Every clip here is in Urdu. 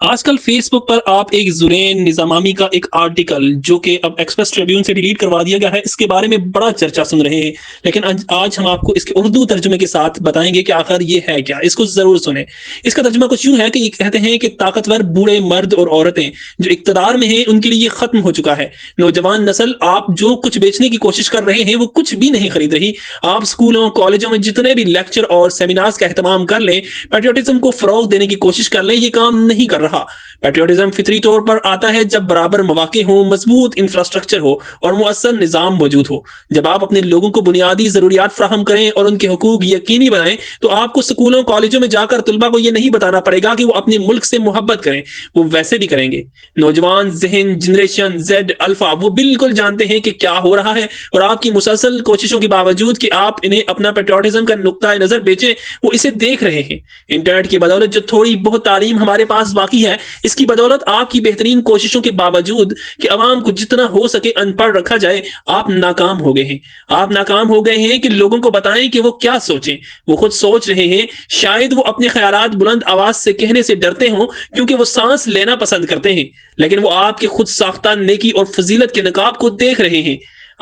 آج کل فیس بک پر آپ ایک زرین نظامی کا ایک آرٹیکل جو کہ اب ایکسپریس ٹریبیون سے ڈیلیٹ کروا دیا گیا ہے، اس کے بارے میں بڑا چرچا سن رہے ہیں، لیکن آج ہم آپ کو اس کے اردو ترجمے کے ساتھ بتائیں گے کہ آخر یہ ہے کیا۔ اس کو ضرور سنیں۔ اس کا ترجمہ کچھ یوں ہے کہ یہ کہتے ہیں کہ طاقتور بوڑھے مرد اور عورتیں جو اقتدار میں ہیں ان کے لیے یہ ختم ہو چکا ہے۔ نوجوان نسل آپ جو کچھ بیچنے کی کوشش کر رہے ہیں وہ کچھ بھی نہیں خرید رہی۔ آپ اسکولوں کالجوں میں جتنے بھی لیکچر اور سیمینارز کا اہتمام کر لیں، پیٹریوٹزم کو فروغ دینے کی کوشش کر لیں، یہ کام نہیں کر رہا۔ پیٹریوٹزم فطری طور پر آتا ہے جب برابر مواقع ہوں، مضبوط انفراسٹرکچر ہو اور مؤثر نظام موجود ہو۔ جب آپ اپنے لوگوں کو بنیادی ضروریات فراہم کریں اور ان کے حقوق یقینی بنائیں تو آپ کو سکولوں کالجوں میں جا کر طلباء کو یہ نہیں بتانا پڑے گا کہ وہ اپنے ملک سے محبت کریں، وہ ویسے بھی کریں گے۔ نوجوان ذہن جنریشن زیڈ الفا وہ بالکل جانتے ہیں کہ کیا ہو رہا ہے، اور آپ کی مسلسل کوششوں کے باوجود کہ آپ انہیں اپنا پیٹریوٹزم کا نقطہ نظر بیچیں، وہ اسے دیکھ رہے ہیں۔ انٹرنیٹ کی بدولت جو تھوڑی بہت تعلیم ہمارے پاس باقی ہے، اس کی بدولت آپ کی بہترین کوششوں کے باوجود کہ عوام کو جتنا ہو سکے ان پڑھ رکھا جائے، آپ ناکام ہو گئے ہیں۔ آپ ناکام ہو گئے ہیں کہ لوگوں کو بتائیں کہ وہ کیا سوچیں۔ وہ خود سوچ رہے ہیں، شاید وہ اپنے خیالات بلند آواز سے کہنے سے ڈرتے ہوں کیونکہ وہ سانس لینا پسند کرتے ہیں، لیکن وہ آپ کے خود ساختہ نیکی اور فضیلت کے نقاب کو دیکھ رہے ہیں۔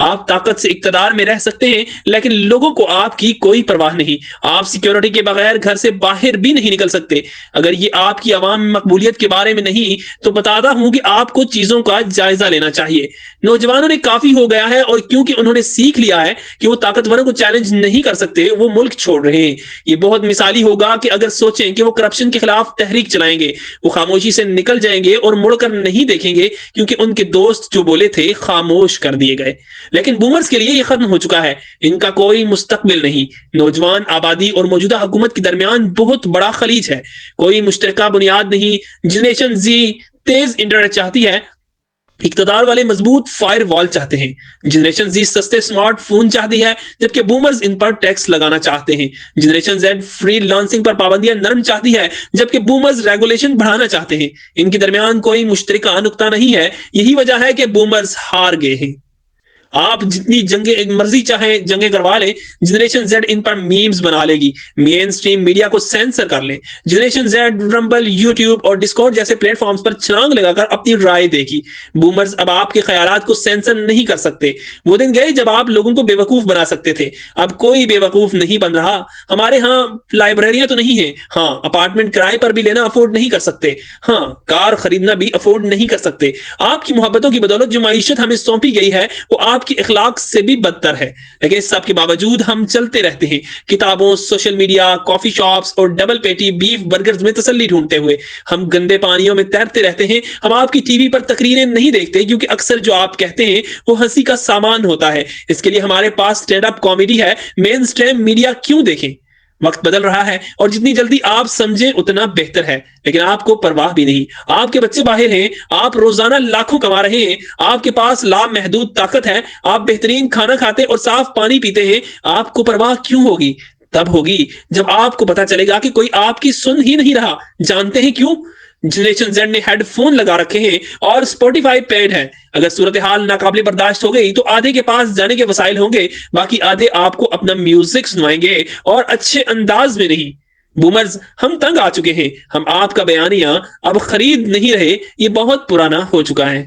آپ طاقت سے اقتدار میں رہ سکتے ہیں، لیکن لوگوں کو آپ کی کوئی پرواہ نہیں۔ آپ سیکیورٹی کے بغیر گھر سے باہر بھی نہیں نکل سکتے۔ اگر یہ آپ کی عوام مقبولیت کے بارے میں نہیں تو بتاتا ہوں کہ آپ کو چیزوں کا جائزہ لینا چاہیے۔ نوجوانوں نے کافی ہو گیا ہے، اور کیونکہ انہوں نے سیکھ لیا ہے کہ وہ طاقتوروں کو چیلنج نہیں کر سکتے، وہ ملک چھوڑ رہے ہیں۔ یہ بہت مثالی ہوگا کہ اگر سوچیں کہ وہ کرپشن کے خلاف تحریک چلائیں گے، وہ خاموشی سے نکل جائیں گے اور مڑ کر نہیں دیکھیں گے کیونکہ ان کے دوست جو بولے تھے خاموش کر دیے گئے۔ لیکن بومرز کے لیے یہ ختم ہو چکا ہے، ان کا کوئی مستقبل نہیں۔ نوجوان آبادی اور موجودہ حکومت کے درمیان بہت بڑا خلیج ہے، کوئی مشترکہ بنیاد نہیں۔ جنریشن زی تیز انٹرنیٹ چاہتی ہے، اقتدار والے مضبوط فائر وال چاہتے ہیں۔ جنریشن زی سستے سمارٹ فون چاہتی ہے، جبکہ بومرز ان پر ٹیکس لگانا چاہتے ہیں۔ جنریشن زیڈ فری لانسنگ پر پابندیاں نرم چاہتی ہے، جبکہ بومرز ریگولیشن بڑھانا چاہتے ہیں۔ ان کے درمیان کوئی مشترکہ نقطہ نہیں ہے، یہی وجہ ہے کہ بومرز ہار گئے ہیں۔ آپ جتنی جنگیں مرضی چاہیں جنگیں کروا لیں، جنریشن زیڈ ان پر میمز بنا لے گی۔ مین سٹریم میڈیا کو سینسر کر لیں۔ جنریشن زیڈ رمبل، یوٹیوب اور ڈسکورڈ جیسے پلیٹ فارمز پر چھلانگ لگا کر اپنی رائے دے گی۔ بومرز اب آپ کے خیالات کو سینسر نہیں کر سکتے۔ وہ دن گئے جب آپ لوگوں کو بے وقوف بنا سکتے تھے، اب کوئی بے وقوف نہیں بن رہا۔ ہمارے ہاں لائبریریاں تو نہیں ہیں، ہاں اپارٹمنٹ کرائے پر بھی لینا افورڈ نہیں کر سکتے، ہاں کار خریدنا بھی افورڈ نہیں کر سکتے۔ آپ کی محبتوں کی بدولت جو معیشت ہمیں سونپی گئی ہے وہ آپ کی اخلاق سے بھی بدتر ہے، لیکن اس سب کے باوجود ہم چلتے رہتے ہیں، کتابوں، سوشل میڈیا، کافی شاپس اور ڈبل پیٹی بیف برگرز میں تسلی ڈھونڈتے ہوئے۔ ہم گندے پانیوں میں تیرتے رہتے ہیں۔ ہم آپ کی ٹی وی پر تقریریں نہیں دیکھتے کیونکہ اکثر جو آپ کہتے ہیں وہ ہنسی کا سامان ہوتا ہے۔ اس کے لیے ہمارے پاس اسٹینڈ اپ کامیڈی ہے۔ مین سٹریم میڈیا کیوں دیکھیں؟ وقت بدل رہا ہے، اور جتنی جلدی آپ سمجھیں اتنا بہتر ہے، لیکن آپ کو پرواہ بھی نہیں۔ آپ کے بچے باہر ہیں، آپ روزانہ لاکھوں کما رہے ہیں، آپ کے پاس لامحدود طاقت ہے، آپ بہترین کھانا کھاتے اور صاف پانی پیتے ہیں۔ آپ کو پرواہ کیوں ہوگی؟ تب ہوگی جب آپ کو پتا چلے گا کہ کوئی آپ کی سن ہی نہیں رہا۔ جانتے ہیں کیوں؟ جنریشن زیڈ نے ہیڈ فون لگا رکھے ہیں اور اسپوٹیفائی پیڈ ہے۔ اگر صورتحال ناقابل برداشت ہو گئی تو آدھے کے پاس جانے کے وسائل ہوں گے، باقی آدھے آپ کو اپنا میوزک سنوائیں گے، اور اچھے انداز میں نہیں۔ بومرز ہم تنگ آ چکے ہیں، ہم آپ کا بیانیہ اب خرید نہیں رہے، یہ بہت پرانا ہو چکا ہے۔